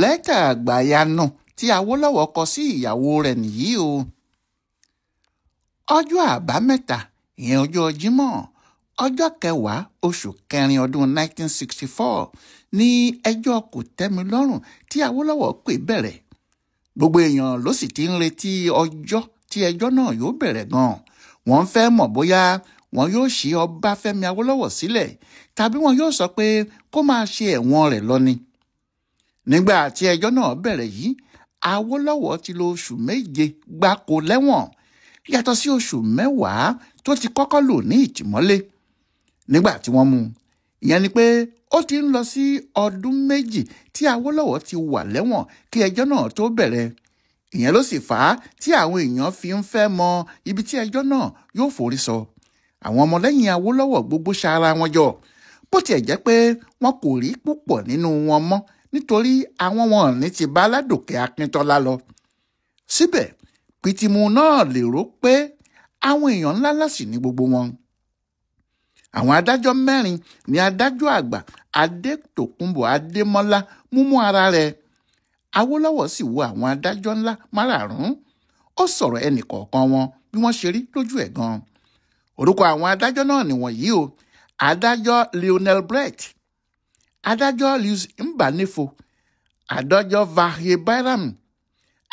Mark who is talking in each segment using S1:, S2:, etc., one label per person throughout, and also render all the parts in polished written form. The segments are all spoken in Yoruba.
S1: lẹ́tà Agbayanu tí Awolọwọ kọ sí ìyàwó rẹ̀ nìyí o. ọjọ́ àbámẹ́ta ìyẹn ọjọ́ Jímọ̀ ọjọ́ 10 oṣù kẹrin ọdún 1964 ní ẹjọ́ kòtẹ́milọ́rùn tí Awolọwọ pè bẹ̀rẹ̀. Gbogbo èèyàn ló sì ti ń retí ọjọ́ tí ẹjọ́ náà yóò bẹ̀rẹ̀ gan-an. Wọ́n fẹ́ mọ̀ bóyá wọn yóò ṣí Ọbafẹmi Awolọwọ sílẹ̀ tàbí wọn yóò sọ pé kó máa ṣe ẹ̀wọ̀n rẹ̀ lọ ni. Nígbà tí ẹjọ́ náà bẹ̀rẹ̀ yìí, Awolọwọ ti lò oṣù 7 gbáko lẹ́wọ̀n yàtọ̀ sí oṣù 10 tó ti kọ́kọ́ lò ní ìtìmọ́lé. Nígbà tí wọ́n mú un, ìyẹn ni pé ó ti ń lọ sí ọdún 2 tí Awolọwọ ti wà lẹ́wọ̀n kí ẹjọ́ náà tó bẹ̀rẹ̀. Ìyẹn ló sì fà á tí àwọn èèyàn fi ń fẹ́ mọ ibi tí ẹjọ́ náà yóò forí sọ. Àwọn ọmọlẹ́yìn Awolọwọ gbogbo ṣara wọn jọ, bó tiẹ̀ jẹ́ pé wọn kò rí púpọ̀ nínú wọn mọ́ nítorí àwọn wọn ní ti bá Ládòkè Akíntọ́lá lọ. Síbẹ̀ pìtìmù náà lérò pé àwọn èèyàn ńlá lásì ní gbogbo wọn. Àwọn adájọ́ 4 ni adájọ́ àgbà Adétòkunbọ̀ Adémọ́lá mú ara rẹ̀. Awolọwọ sì wo àwọn adájọ́ ńlá márààrún. Ó sọ̀rọ̀ ẹnì kọ̀ọ̀kan wọn bí wọ́n ṣe rí lójú ẹ̀ gan. Orúkọ àwọn adájọ́ náà nìwọ̀nyí o: adájọ́ Lionel Brett, adájọ́ Luis Mbanefo, adájọ́ Vahie Bairam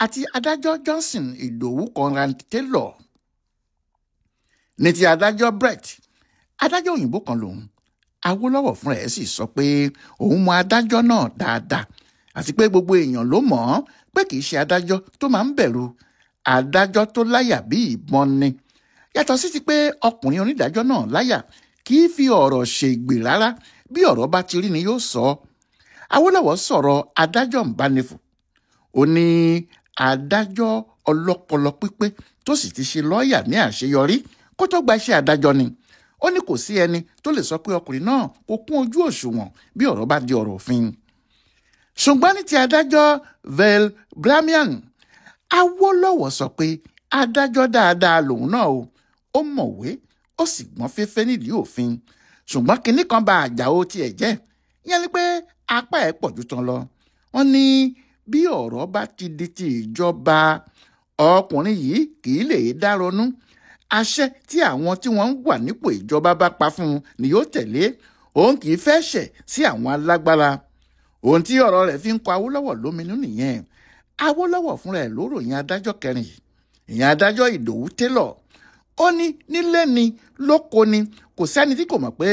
S1: àti adájọ́ Johnson Ìdòwú Conrad Taylor. Ní ti adájọ́ Brett, adájọ́ òyìnbó kan lòun. Awolọwọ fúnra ẹ̀ sì sọ pé òun mọ adájọ́ náà dáadáa àti pé gbogbo èèyàn ló mọ̀ ọ́n pé kì í ṣe adájọ́ tó máa ń bẹ̀rù. Adájọ́ tó láyà bí ìbọn ni. Yàtọ̀ sí ti pé ọkùnrin onídàájọ́ náà láyà kì í fi ọ̀rọ̀ ṣègbè rárá, bí ọ̀rọ̀ bá ti rí ni yóò sọ. Awolọwọ sọ̀rọ̀ adájọ́ Mbanefo. Ó ní adájọ́ ọlọ́pọlọ pípé tó sì ti ṣe lọ́ọ̀yà ní àṣeyọrí kó tó gba iṣẹ́ adájọ́ ni. Ó ní kò sí ẹni tó lè sọ pé ọkùnrin náà kò kún ojú òṣùwọ̀n bí ọ̀rọ̀ bá di ọ̀rọ̀ òfin. Ṣùgbọ́n ní ti adájọ́ Vel Bramian, Awolọwọ sọ pé adájọ́ dáadáa lòun náà o. Ó mọ̀wé ó sì gbọ́n fẹ́fẹ́ nídìí òfin. Ṣùgbọ́n kinní kan ba àjàó tiẹ̀ jẹ́. Ìyẹn ni pé apá ẹ̀ pọ̀ jù tán lọ. Wọ́n ní bí ọ̀rọ̀ bá ti di ti ìjọba, ọkùnrin yìí kì í lè dá ronú. Àṣẹ tí àwọn tí wọ́n ń wà nípò ìjọba bá pa fún un ni yóò tẹ̀lé. Òun kì í fẹ́ ṣẹ̀ sí àwọn alágbára. Ohun tí ọ̀rọ̀ rẹ̀ fi ń kọ Awolọwọ lóminú nìyẹn. Awolọwọ fúnra ẹ̀ ló ròyìn adájọ́ 4 yìí, ìyẹn adájọ́ Ìdòwú Taylor. Ó ní nílé ni lóko ni kò sẹ́ni tí kò mọ̀ pé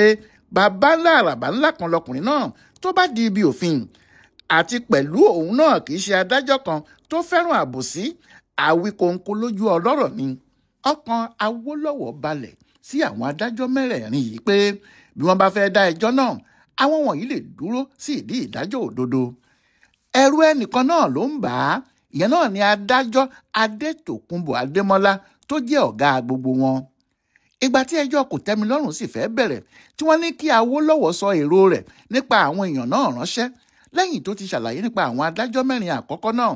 S1: bàbá ńlá àràbà ńlá kan lọkùnrin náà tó bá di ibi òfin. Àti pẹ̀lú òun náà kì í ṣe adájọ́ kan tó fẹ́ràn àbòsí, àwíkòǹkò lójú ọlọ́rọ̀ ni. Ọkàn Awolọwọ balẹ̀ sí àwọn adájọ́ 4 yìí pé bí wọ́n bá fẹ́ dá ẹjọ́ náà, àwọn wọ̀nyí lè dúró sí ìdí ìdájọ́ òdodo. Ẹ̀rù ẹnìkan náà ló ń bà á, ìyẹn náà ni adájọ́ Adétòkunbọ̀ Adémọ́lá tó jẹ́ ọ̀gá gbogbo wọn. Ìgbà tí ẹjọ́ kòtẹ́milọ́rùn sì fẹ́ bẹ̀rẹ̀, tí wọ́n ní kí Awolọwọ sọ èrò rẹ̀ nípa àwọn èèyàn náà ránṣẹ́. Lẹ́yìn tó ti ṣàlàyé nípa àwọn adájọ́ 4 àkọ́kọ́ náà,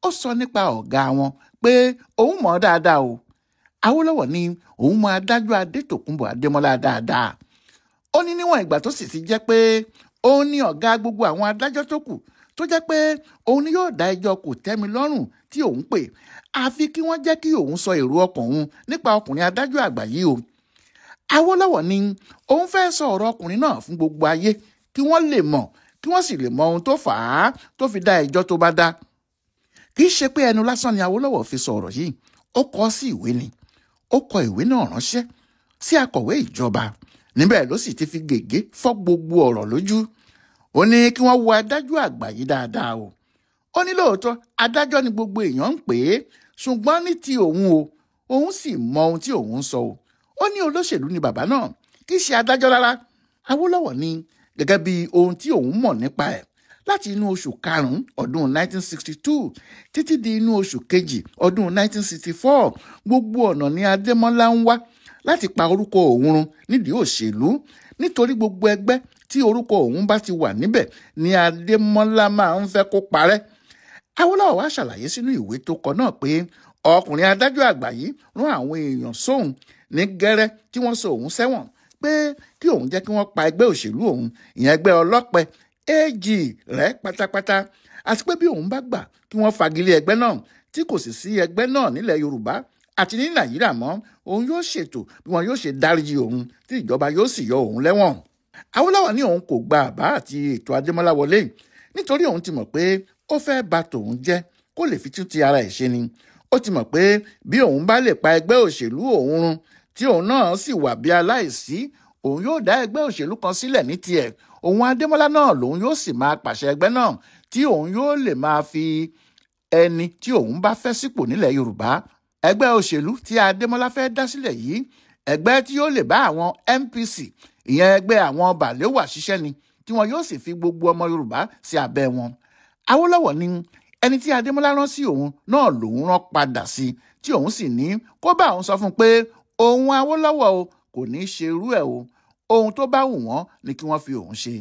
S1: ó sọ nípa ọ̀gá wọn pé òun mọ̀ ọ́ dáadáa o. Awolọwọ ní òun mọ adájọ́ Adétòkunbọ̀ Adémọ́lá dáadáa. Ó ní níwọ̀n ìgbà tó sì ti jẹ́ pé òun ní ọ̀gá gbogbo àwọn adájọ́ tó kù, tó jẹ́ pé òun ni yóò dá ẹjọ́ kòtẹ́milọ́rùn tí òun pè, àfi kí wọ́n jẹ́ kí òun sọ èrò ọkàn òun nípa ọkùnrin adájọ́ àgbà yìí o. Awolọwọ ní òun fẹ́ sọ ọ̀rọ̀ ọkùnrin náà fún gbogbo ayé kí wọ́n lè mọ̀, kí wọ́n sì lè mọ ohun tó fà á tó fi dá ẹjọ́ tó bá dá. Kì í ṣe pé ẹnu lásán ni Awolọwọ fi sọ ọ̀rọ̀ yìí, ó kọ sí ìwé ni. Ó kọ ìwé náà ránṣẹ́ sí akọ̀wé ìjọba. Níbẹ̀ ló sì ti fi gègé fọ́ gbogbo ọ̀rọ̀ lójú. Ó ní kí wọ́n wo adájọ́ àgbà yìí dáadáa o. Ó ní lóòótọ́ adájọ́ ni gbogbo èèyàn ń pè é, ṣùgbọ́n ní ti òun o, òun sì mọ ohun tí òun ń sọ o. Ó ní olóṣèlú ni bàbá náà, kì í ṣe adájọ́ rárá. Awolọwọ ní gẹ́gẹ́ bí ohun tí òun mọ̀ nípa ẹ̀ láti inú oṣù 5 ọdún 1962 títí di inú oṣù 2 ọdún 1964, gbogbo ọ̀nà ni Adémọ́lá ń wá láti pa orúkọ òun run nídìí òṣèlú. Nítorí gbogbo ẹgbẹ́ tí orúkọ òun bá ti wà níbẹ̀ ni Adémọ́lá máa ń fẹ́ kó parẹ́. Awolọwọ wá ṣàlàyé sínú ìwé tó kọ náà pé ọkùnrin adájọ́ àgbà yìí rán àwọn èèyàn sóhun ní gẹ́rẹ́ tí wọ́n sọ òun sẹ́wọ̀n pé kí òun jẹ́ kí wọ́n pa ẹgbẹ́ òṣèlú òun, ìyẹn ẹgbẹ́ ọlọ́pẹ AG rẹ̀ pátápátá àti pé bí òun bá gbà kí wọ́n fagilé ẹgbẹ́ náà tí kò sì sí ẹgbẹ́ náà nílẹ̀ Yorùbá àti ní Nàìjíríà mọ́, òun yóò ṣètò bí wọn yóò ṣe dáríjì òun tí ìjọba yóò sì yọ òun lẹ́wọ̀n. Awólọ́wọ̀ ní òun kò gba àbá àti ètò Adémọ́lá wọlé nítorí òun ti mọ̀ pé ó fẹ́ bà tòun jẹ́ kó lè fi tún ti ara ẹ̀ ṣe ni. Ó ti mọ̀ pé bí òun bá lè pa ẹgbẹ́ òṣèlú òun run tí òun náà sì wà bí aláìsí, òun yóò dá ẹgbẹ́ òṣèlú kan sílẹ̀ ní tiẹ̀. Òun Adémọ́lá náà lòun yóò sì máa pàṣẹ ẹgbẹ́ náà tí òun yóò lè máa fi ẹni tí òun bá fẹ́ sípò nílẹ̀ Yorùbá. Ẹgbẹ́ òṣèlú tí Adémọ́lá fẹ́ dá sílẹ̀ yìí, ẹgbẹ́ tí yóò lè bá àwọn NPC, ìyẹn ẹgbẹ́ àwọn bàléwà ṣiṣẹ́ ni, tí wọn yóò sì fi gbogbo ọmọ Yorùbá sí abẹ́ wọn. Awólọ́wọ̀ ní ẹni tí Adémọ́lá rán sí òun náà lòun rán padà sí, tí òun sì ní kó bá òun sọ fún un pé òun Awólọ́wọ̀ o kò ní í ṣe irú ẹ̀ o, ohun tó bá wù wọ́n ni kí wọ́n fi òun ṣe.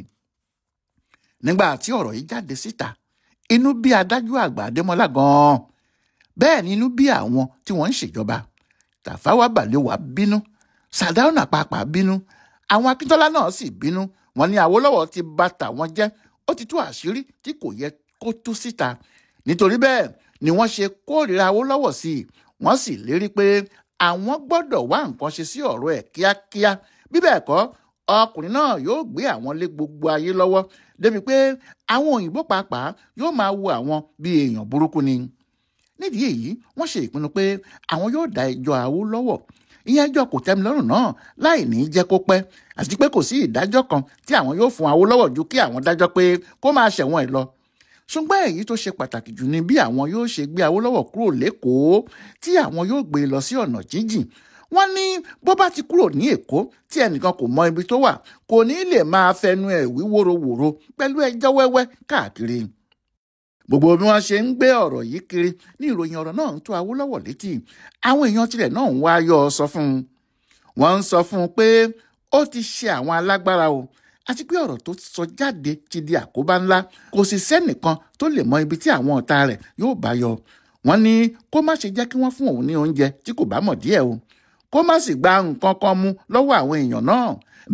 S1: Nígbà tí ọ̀rọ̀ yìí jáde síta, inú bí adájọ́ àgbà Adémọ́lá gan-an, bẹ́ẹ̀ ni inú bí àwọn tí wọ́n ń ṣèjọba. Tafawa Balewa bínú, Sardauna pàápàá bínú, àwọn Akíntọ́lá náà sì bínú. Wọ́n ní Awólọ́wọ̀ ti bà tàwọn jẹ́, ó ti tú àṣírí tí kò yẹ kó tú síta. Nítorí bẹ́ẹ̀ ni wọ́n ṣe kórìíra Awólọ́wọ̀ sí i. Wọ́n sì lérí pé àwọn gbọ́dọ̀ wá nǹkan ṣe sí ọ̀rọ̀ ẹ̀ kíákíá. Bí bẹ́ẹ̀ kọ́, ọkùnrin náà yóò gbé àwọn lé gbogbo ayé lọ́wọ́, débi pé àwọn òyìnbó pàápàá yóò máa wo àwọn bí èèyàn burúkú ni. Nídìí èyí, wọ́n ṣe ìpinnu pé àwọn yóò dá ẹjọ́ Awólọ́wọ̀, ìyẹn ẹjọ́ kòtẹ́milọ́rùn náà, láì ní jẹ́ kó pẹ́, àti pé kò sí ìdájọ́ kan tí àwọn yóò fún Awólọ́wọ̀ ju kí àwọn dájọ́ pé kó máa ṣẹ̀wọ̀n ẹ̀ lọ. Ṣùgbọ́n èyí tó ṣe pàtàkì jù ni bí àwọn yóò ṣe gbé Awólọ́wọ̀ kúrò l'Ékòó tí àwọn yóò gbé lọ sí ọ̀nà jíjìn. Wọ́n ní bó bá ti kúrò ní Èkó tí ẹnìkan kò mọ ibi tó wà, kò ní lè máa fẹnu ẹ̀ wí wóróworó pẹ̀lú ẹjọ́ wẹ́wẹ́ káàkiri. Gbogbo bí wọ́n ṣe ń gbé ọ̀rọ̀ yìí kiri ní ìròyìn ọ̀rọ̀ náà ń tó Awólọ́wọ̀ létí. Àwọn èèyàn tirẹ̀ náà ń wá yọ sọ fún un. Wọ́n ń sọ fún un pé ó ti ṣe àwọn alágbára o, àti pé ọ̀rọ̀ tó sọ jáde ti di àkóbá ńlá. Kò sì sẹ́nìkan tó lè mọ ibi tí àwọn ọ̀tá rẹ̀ yóò bá yọ. Wọ́n ní kó má ṣe jẹ́ kí wọ́n fún òun ní oúnjẹ tí kò bá mọ̀ díẹ̀ o, kó má sì gba nǹkan kan mú lọ́wọ́ àwọn èèyàn náà.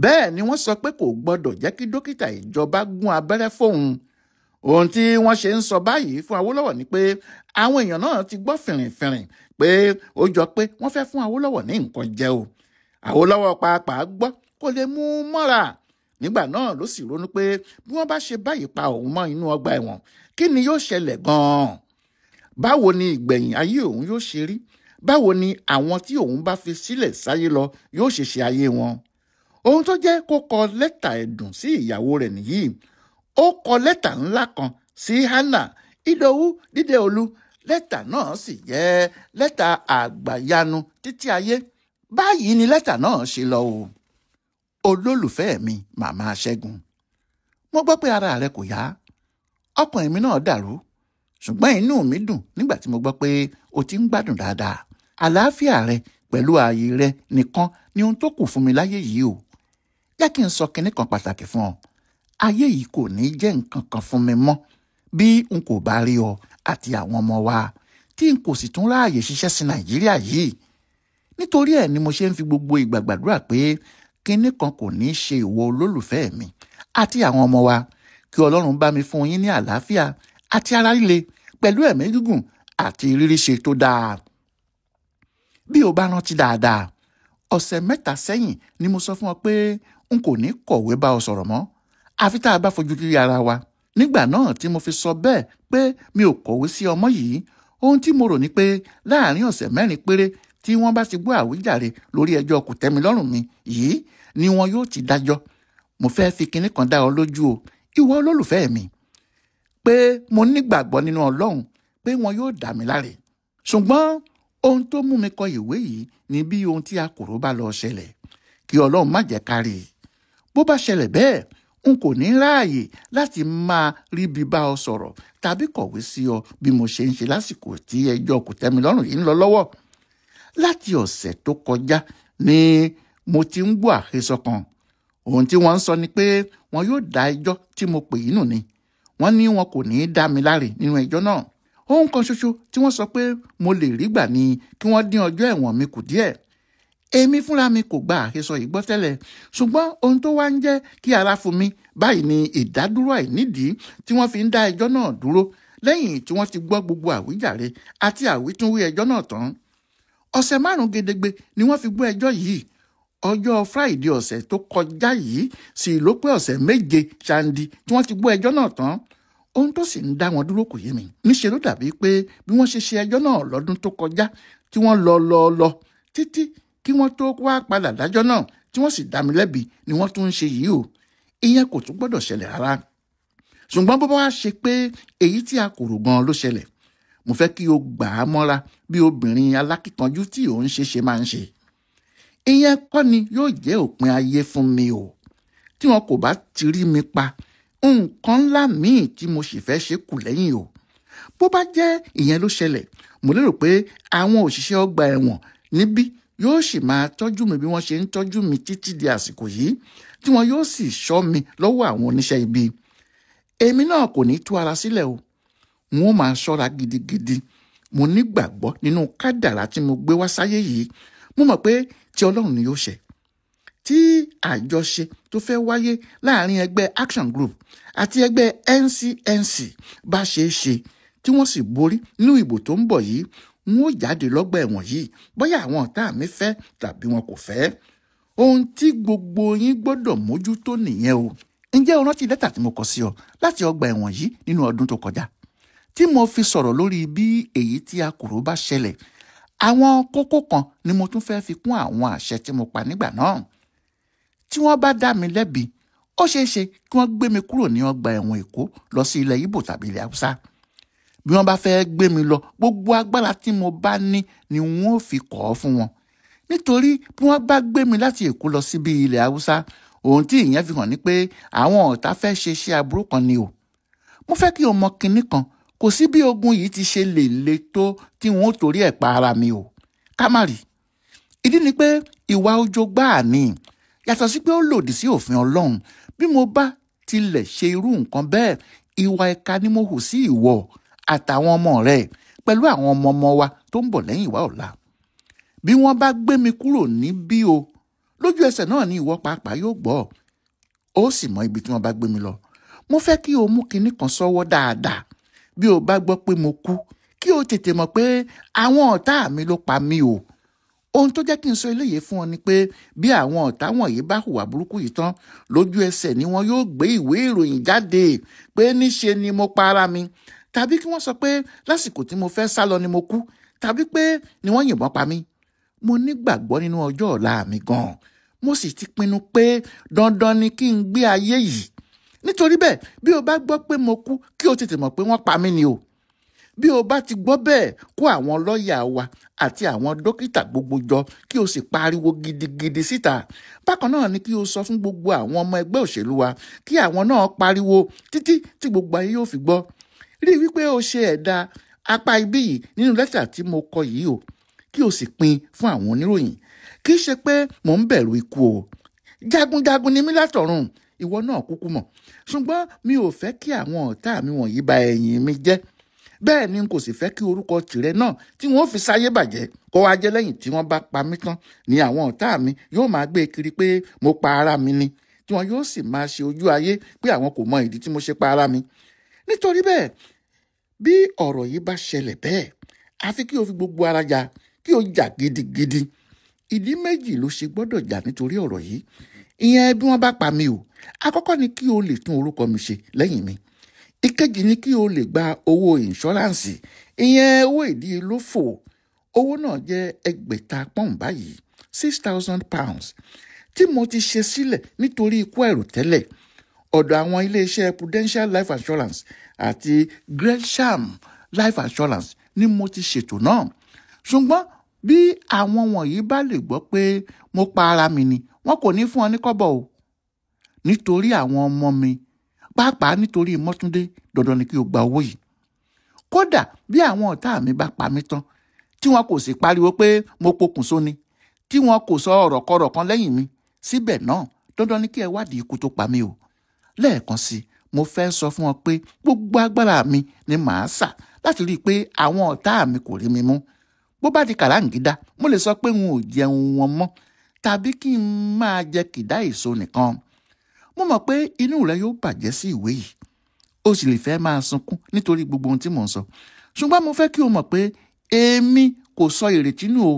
S1: Bẹ́ẹ̀ ni wọ́n sọ pé kò gbọdọ̀ jẹ́ kí dókítà ìjọba gún abẹ́rẹ́ fóun. Ohun tí wọ́n ṣe ń sọ báyìí fún Awólọ́wọ̀ ni pé àwọn èèyàn náà ti gbọ́ fìrìnfìrìn pé ó jọ pé wọ́n fẹ́ fún Awólọ́wọ̀ ní nǹkan jẹ o. Awólọ́wọ̀ pàápàá gbọ́ kó lè mú mọ́ra. Nígbà náà ló sì ronú pé bí wọ́n bá ṣe báyìí pa òun mọ́ inú ọgbà ẹ̀wọ̀n, kí ni yóò ṣẹlẹ̀ gan-an? Báwo ni ìgbẹ̀yìn ayé òun yóò ṣe rí? Báwo ni àwọn tí òun bá fi sílẹ̀ sáyé lọ yóò ṣe ṣe ayé wọn? Ohun tó jẹ́ kó kọ lẹ́tà ẹ̀dùn sí ìyàwó rẹ̀ nìyí. Ó kọ lẹ́tà ńlá kan sí Hannah Ìdòwú Dídéolú. Lẹ́tà náà sì jẹ́ lẹ́tà Àgbàyanu títí ayé. Báyìí ni lẹ́tà náà ṣe lọ o. Olólùfẹ́ mi, màmá Ṣẹ́gun, mo gbọ́ pé ara rẹ kò yá. Ọkàn mi náà dàrú, ṣùgbọ́n inú mi dùn nígbà tí mo gbọ́ pé o ti ń gbádùn dáadáa. Àlàáfíà rẹ pẹ̀lú ààyè rẹ nìkan ni ohun tó kù fún mi láyé yìí o. Jẹ́ kí n sọ kinní kan pàtàkì fún ọ. Ayé yìí kò ní jẹ́ nǹkan kan fún mi mọ́ bí n kò bá rí ọ àti àwọn ọmọ wa, tí n kò sì tún ráàyè ṣiṣẹ́ sí Nàìjíríà yìí. Nítorí ẹ̀ ni mo ṣe ń fi gbogbo ìgbà gbàdúrà pé kinní kan kò ní ṣe ìwọ olólùfẹ́ mi àti àwọn ọmọ wa. Kí Ọlọ́run bá mi fún yín ní àlàáfíà àti ara líle pẹ̀lú ẹ̀mí gígùn àti ìrírí ṣe tó dáa. Bí o bá rántí dáadáa, ọ̀sẹ̀ 3 sẹ́yìn ni mo sọ fún ọ pé n kò ní kọ̀wé bá ọ sọ̀rọ̀ mọ́ àfi tá a bá fojú rí ara wa. Nígbà náà tí mo fi sọ bẹ́ẹ̀ pé mi ò kọ̀wé sí ọmọ yìí, ohun tí mo rò ní pé láàárín ọ̀sẹ̀ 4 péré tí wọ́n bá ti gbọ́ àwíjàre lórí ẹjọ́ kòtẹ́milọ́rùn mi yìí ni wọn yóò ti dájọ́. Mo fẹ́ fi kinní kan dá ọ lójú o, ìwọ olólùfẹ́ mi, pé mo nígbàgbọ́ nínú Ọlọ́run pé wọn yóò dá mi láre. Ṣùgbọ́n ohun tó mú mi kọ ìwé yìí ni bí ohun tí a kò rò bá lọ ṣẹlẹ̀. Kí Ọlọ́run má jẹ́ ká rí i. Bó bá ṣẹlẹ̀ bẹ́ẹ̀, n kò ní ráàyè láti máa rí bí bá ọ sọ̀rọ̀ tàbí kọ̀wé sí ọ bí mo ṣe ń ṣe lásìkò tí ẹjọ́ kòtẹ́milọ́rùn yìí ń lọ lọ́wọ́. Láti ọ̀sẹ̀ tó kọjá ni mo ti ń gbọ́ àhesọ kan. Ohun tí wọ́n ń sọ ni pé wọn yóò dá ẹjọ́ tí mo pè yín nù ni. Wọ́n ní wọn kò ní í dá mi láre nínú ẹjọ́ náà. Ohun kan ṣoṣo tí wọ́n sọ pé mo lè rí gbà ni kí wọ́n dín ọjọ́ ẹ̀wọ̀n mi kù díẹ̀. Èmi fúnra mi kò gba àhesọ yìí gbọ́ tẹ́lẹ̀, ṣùgbọ́n ohun tó wá ń jẹ́ kí ara fún mi báyìí ni ìdádúró àìnídìí tí wọ́n fi ń dá ẹjọ́ náà dúró lẹ́yìn tí wọ́n ti gbọ́ gbogbo àwíjàre àti àwítúnwí ẹjọ́ náà tán. Ọ̀sẹ̀ 5 gedegbe ni wọ́n fi gbọ́ ẹjọ́ yìí. Ọjọ́ Friday ọ̀sẹ̀ tó kọjá yìí sì ló pé ọ̀sẹ̀ 7 ṣáńdí tí wọ́n ti gbọ́ ẹjọ́ náà tán. Ohun tó sì ń dá wọn dúró kò yé mi. Níṣe ló dàbí pé bí wọ́n ṣe ẹjọ́ náà lọ́dún tó kọjá tí wọ́n lọ títí kí wọ́n tó wá padà dájọ́ náà tí wọ́n sì dá mi lẹ́bi ni wọ́n tún ń ṣe yìí o. Ìyẹn kò tún gbọ́dọ̀ ṣẹlẹ̀ rárá. Ṣùgbọ́n bó bá wá ṣe pé èyí tí a kò rò gan ló ṣẹlẹ̀, mo fẹ́ kí o gbà á mọ́ra bí obìnrin alákìkanjú tí ò ń ṣe máa ń ṣe. Ìyẹn kọ́ ni yóò jẹ́ òpin ayé fún mi o. Tí wọn kò bá ti rí mi pa, nǹkan ńlá míì tí mo sì fẹ́ ṣe kù lẹ́yìn o. Bó bá jẹ́ ìyẹn ló ṣẹlẹ̀, mo lérò pé àwọn òṣìṣẹ́ ọgbà ẹ̀wọ̀n níbí yóò sì máa tọ́jú mi bí wọ́n ṣe ń tọ́jú mi títí di àsìkò yìí, tí wọn yóò sì ṣọ́ mi lọ́wọ́ àwọn oníṣẹ́ ibi. Èmi náà kò ní tú ara sílẹ̀ o. N ó máa ṣọ́ra gidigidi. Mo nígbàgbọ́ nínú kádàrá tí mo gbé wá sáyé yìí. Mo mọ̀ pé tí Ọlọ́run ni yóò ṣe. Tí àjọṣe tó fẹ́ wáyé láàrin ẹgbẹ́ Action Group àti ẹgbẹ́ NCNC bá ṣe tí wọ́n sì borí nínú ìbò tó ń bọ̀ yìí, n ó jáde lọ́gbà ẹ̀wọ̀n yìí bóyá àwọn ọ̀tá mi fẹ́ tàbí wọn kò fẹ́. Ohun tí gbogbo yín gbọ́dọ̀ mójútó nìyẹn o. Ǹjẹ́ o rántí lẹ́tà tí mo kọ sí ọ láti ọgbà ẹ̀wọ̀n yìí nínú ọdún tó kọjá tí mo fi sọ̀rọ̀ lórí bí èyí tí a kò rò bá ṣẹlẹ̀? Àwọn kókó kan ni mo tún fẹ́ fi kún àwọn àṣẹ tí mo pa nígbà náà. Tí wọ́n bá dá mi lẹ́bi, ó ṣeé ṣe kí wọ́n gbé mi kúrò ní ọgbà ẹ̀wọ̀n Èkó lọ sí ilẹ̀ Ìgbò tàbí ilẹ̀ Haúsá. Bí wọ́n bá fẹ́ gbé mi lọ, gbogbo agbára tí mo bá ní ni wọ́n ó fi kọ̀ ọ́ fún wọn. Nítorí bí wọ́n bá gbé mi láti Èkó lọ síbi ilẹ̀ Haúsá, ohun tí ìyẹn fi hàn ní pé àwọn ọ̀tá fẹ́ ṣe iṣẹ́ aburú kan ni o. Mo fẹ́ kí o mọ kinní kan, kò sí bí ogun yìí ti ṣe lè le tó tí wọn ó torí ẹ̀ pa ara mi o. Ká má rí. Ìdí ni pé ìwà ojo gbáà ni. Yàtọ̀ sí pé ó lòdì sí òfin Ọlọ́run. Bí mo bá tilẹ̀ ṣe irú nǹkan bẹ́ẹ̀, ìwà ìkà ni mo hù sí ìwọ àtàwọn ọmọ rẹ̀ pẹ̀lú àwọn ọmọ wa tó ń bọ̀ lẹ́yìn wa ọ̀la. Bí wọ́n bá gbé mi kúrò níbí o, lójú ẹsẹ̀ náà ni ìwọ pàápàá yóò gbọ́. Ó sì mọ ibi tí wọ́n bá gbé mi lọ. Mo fẹ́ kí o mú kinní kan sọ́wọ́ dáadáa. Bí o bá gbọ́ pé mo kú, kí o tètè mọ̀ pé àwọn ọ̀tá mi ló pa mí o. Ohun tó jẹ́ kí n sọ eléyìí fún ọ ni pé bí àwọn ọ̀tá wọ̀nyí bá hùwà burúkú yìí tán, lójú ẹsẹ̀ ni wọn yóò gbé ìwé ìròyìn jáde pé níṣe ni mo pa ara mi, tàbí kí wọ́n sọ pé lásìkò tí mo fẹ́ sá lọ ni mo kú, tàbí pé ni wọ́n yìnbọn pa mí. Mo nígbàgbọ́ nínú ọjọ́ ọ̀la mi gan-an. Mo sì ti pinnu pé dandan ni kí n gbé ayé yìí. Nítorí bẹ́ẹ̀, bí o bá gbọ́ pé mo kú, kí o tètè mọ̀ pé wọ́n pa mí ni o. Bí o bá ti gbọ́ bẹ́ẹ̀, kó àwọn lọ́ọ̀yà wa àti àwọn dókítà gbogbo jọ kí o sì pariwo gidigidi síta. Bákan náà ni kí o sọ fún gbogbo àwọn ọmọ ẹgbẹ́ òṣèlú wa kí àwọn náà pariwo títí tí gbogbo ayé yóò fi gbọ́. Rí i wípé o ṣe ẹ̀dà apá ibí yìí nínú lẹ́tà tí mo kọ yìí o, kí o sì pín fún àwọn oníròyìn. Kì í ṣe pé mò ń bẹ̀rù ikú o. Jagunjagun ni mí látọ̀run, ìwọ náà kúkú mọ̀. Ṣùgbọ́n mi ò fẹ́ kí àwọn ọ̀tá mi wọ̀nyí ba ẹ̀yìn mi jẹ́. Bẹ́ẹ̀ ni n kò sì fẹ́ kí orúkọ tìrẹ náà tí wọ́n fi sáyé bàjẹ́ kó wá jẹ́ lẹ́yìn tí wọ́n bá pa mí tán ni àwọn ọ̀tá mi yóò máa gbé kiri pé mo pa ara mi ni, tí wọn yóò sì máa ṣe ojú ayé pé àwọn kò mọ ìdí tí mo ṣe pa ara mi. Nítorí bẹ́ẹ̀, bí ọ̀rọ̀ yìí bá ṣẹlẹ̀ bẹ́ẹ̀, àfi kí o fi gbogbo ara jà, kí o jà gidigidi. Ìdí méjì ló ṣe gbọ́dọ̀ jà nítorí ọ̀rọ̀ yìí. Ìyẹn bí wọ́n bá pa mí o. Àkọ́kọ́ ni kí o lè tún orúkọ mi ṣe lẹ́yìn mi. Ìkejì ni kí o lè gba owó ìǹṣọ́ráǹsì, ìyẹn owó ìdílófò. Owó náà jẹ́ 600 pọ́ùn báyìí, £6,000, tí mo ti ṣe sílẹ̀ nítorí ikú àìròtẹ́lẹ̀. Ọ̀dọ̀ àwọn iléeṣẹ́ Prudential Life Assurance àti Gresham Life Assurance ni mo ti ṣètò náà. Ṣùgbọ́n bí àwọn wọ̀nyí bá lè gbọ́ pé mo pa ara mi ni, wọn kò ní fún ọ ní kọ́bọ̀ o. Nítorí àwọn ọmọ mi, pàápàá nítorí Mọ́túndé, dandan ni kí o gba owó yìí. Kódà bí àwọn ọ̀tá mi bá pa mí tán, tí wọn kò sì pariwo pé mo pokùnso ni, tí wọn kò sọ ọ̀rọ̀ kọ̀rọ̀ kan lẹ́yìn mi, síbẹ̀ náà dandan ni kí ẹ wádìí ikú tó pa mí o. Lẹ́ẹ̀kan sí, mo fẹ́ sọ fún ọ pé gbogbo agbára mi ni màá sà láti rí i pé àwọn ọ̀tá mi kò rí mi mú. Bó bá di kàráǹgídá, mo lè sọ pé n ò jẹun wọn mọ́, tàbí kí n máa jẹ kìdá èso nìkan. Mo mọ̀ pé inú rẹ yóò bàjẹ́ sí ìwé yìí. ó sì lè fẹ́ máa sunkún nítorí gbogbo ohun tí mò ń sọ. Ṣùgbọ́n mo fẹ́ kí o mọ̀ pé èmi kò sọ ìrètí nù o,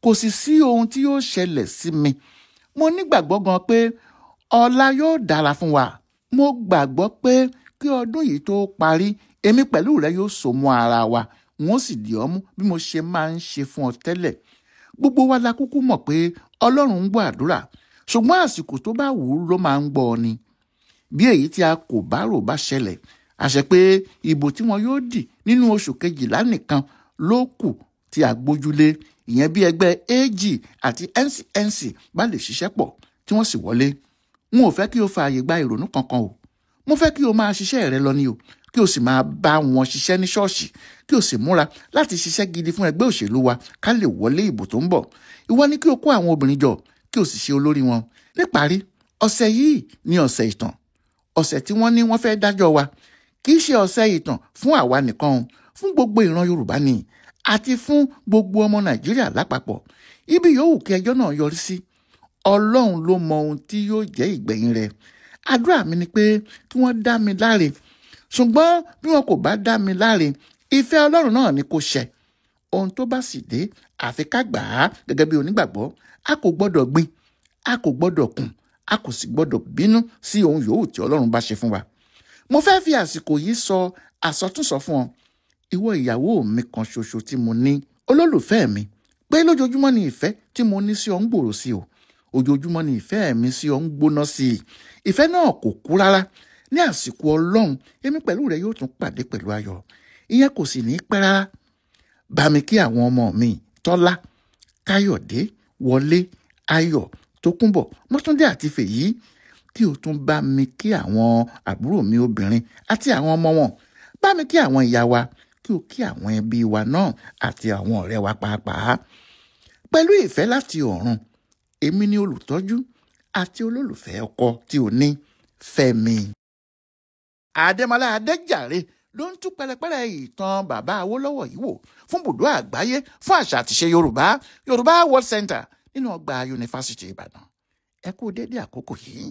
S1: kò sì sí ohun tí yóò ṣẹlẹ̀ sí mi. Mo nígbàgbọ́ gan pé ọ̀la yóò dára fún wa. Mo gbàgbọ́ pé kí ọdún yìí tó parí, èmi pẹ̀lú rẹ yóò so mọ́ ara wa, wọ́n sì dì ọ́ mú bí mo ṣe máa ń ṣe fún ọ tẹ́lẹ̀. Gbogbo wa la kúkú mọ̀ pé Ọlọ́run ń gbọ́ àdúrà, ṣùgbọ́n àsìkò tó bá wù ú ló máa ń gbọ́ ọ ni. Bí èyí tí a kò bá rò bá ṣẹlẹ̀, àṣẹ pé ìbò tí wọn yóò dì nínú oṣù kejìlá nìkan ló kù tí a gbójúlé, ìyẹn bí ẹgbẹ́ AG àti NCNC bá lè ṣiṣẹ́ pọ̀ tí wọ́n sì wọlé. N ò fẹ́ kí o fààyè gba ìrònú kankan o. Mo fẹ́ kí o máa ṣiṣẹ́ rẹ lọ ni o, kí o sì máa bá wọn ṣiṣẹ́ ní ṣọ́ọ̀ṣì, kí o sì múra láti ṣiṣẹ́ gidi fún ẹgbẹ́ òṣèlú wa ká lè wọlé ìbò tó ń bọ̀. Ìwọ ni kí o kó àwọn obìnrin jọ, kí o sì ṣe olórí wọn. Níparí, ọ̀sẹ̀ yìí ni ọ̀sẹ̀ ìtàn, ọ̀sẹ̀ tí wọ́n ní wọ́n fẹ́ dájọ́ wa. Kì í ṣe ọ̀sẹ̀ ìtàn fún àwa nìkan o, fún gbogbo ìran Yorùbá ni, àti fún gbogbo ọmọ Nàìjíríà lápapọ̀. Ibi yòówù kí ẹjọ́ náà yọrí sí, Ọlọ́run ló mọ ohun tí yóò jẹ́ ìgbẹ̀yìn rẹ̀. Àdúrà mi ni pé kí wọ́n dá mi láre, ṣùgbọ́n bí wọn kò bá dá mi láre, ìfẹ́ Ọlọ́run náà ni kó ṣẹ. Ohun tó bá sì dé, àfi ká gbà á gẹ́gẹ́ bí onígbàgbọ́. A kò gbọ́dọ̀ gbin, a kò gbọ́dọ̀ kùn, a kò sì gbọ́dọ̀ bínú sí ohun yòówù tí Ọlọ́run bá ṣe fún wa. Mo fẹ́ fi àsìkò yìí sọ àsọtúnsọ fún ọ, ìwọ ìyàwó mi kan ṣoṣo tí mo ní, olólùfẹ́ mi, pé lójoojúmọ́ ni ìfẹ́ tí mo ní sí ọ ń gbòòrò sí o. Ojoojúmọ́ ni ìfẹ́ mi sí ọ ń gbóná sí i. Ìfẹ́ náà kò kú rárá. Ní àsìkò Ọlọ́run, èmi pẹ̀lú rẹ yóò tún pàdé pẹ̀lú ayọ̀. Ìyẹn kò sì ní pẹ́ rárá. Bá mi kí àwọn ọmọ mi, Tọ́lá, Káyọ̀dé, Wọlé, Ayọ̀, Tókúnbọ̀, Mọ́túndé àti Fèyí. Kí o tún bá mi kí àwọn àbúrò mi obìnrin àti àwọn ọmọ wọn. Bá mi kí àwọn ìyá wa, kí o kí àwọn ẹbí wa náà àti àwọn ọ̀rẹ́ wa pàápàá. Pẹ̀lú ìfẹ́ láti ọ̀run, èmi ni olùtọ́jú àti olólùfẹ́ ọkọ tí o ní, Fẹ́mi. Adémọ́lá Adéjàre ló ń tú pẹ̀lẹ́pẹ̀lẹ́ ìtàn bàbá Awólọ́wọ̀ yìí wò fún Ibùdó Àgbáyé fún Àṣà àtìṣe Yorùbá, Yorùbá World Center nínú Ọgbà Yunifásítì Ìbàdàn. Ẹ kú dédé àkókò yìí.